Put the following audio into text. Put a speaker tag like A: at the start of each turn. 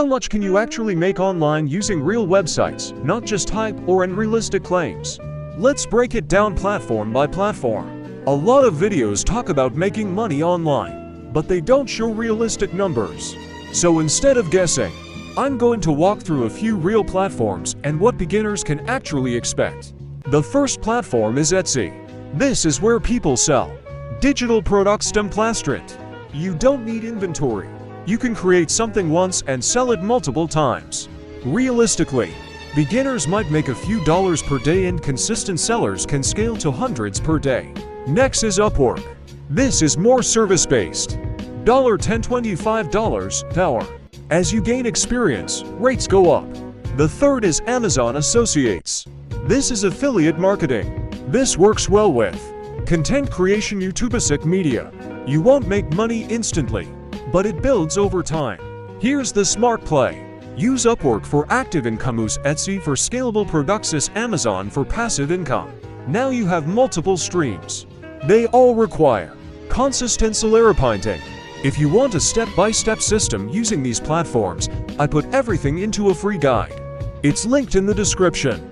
A: How much can you actually make online using real websites, not just hype or unrealistic claims? Let's break it down platform by platform. A lot of videos talk about making money online, but they don't show realistic numbers. So instead of guessing, I'm going to walk through a few real platforms and what beginners can actually expect. The first platform is Etsy. This is where people sell digital products templastrant. You don't need inventory. You can create something once and sell it multiple times. Realistically, beginners might make a few dollars per day and consistent sellers can scale to hundreds per day. Next is Upwork. This is more service-based. $10 $25 per hour. As you gain experience, rates go up. The third is Amazon Associates. This is affiliate marketing. This works well with content creation, YouTube media. You won't make money instantly, but it builds over time. Here's the smart play. Use Upwork for active income, use Etsy for scalable products, Amazon for passive income. Now you have multiple streams. They all require consistent salary painting. If you want a step-by-step system using these platforms, I put everything into a free guide. It's linked in the description.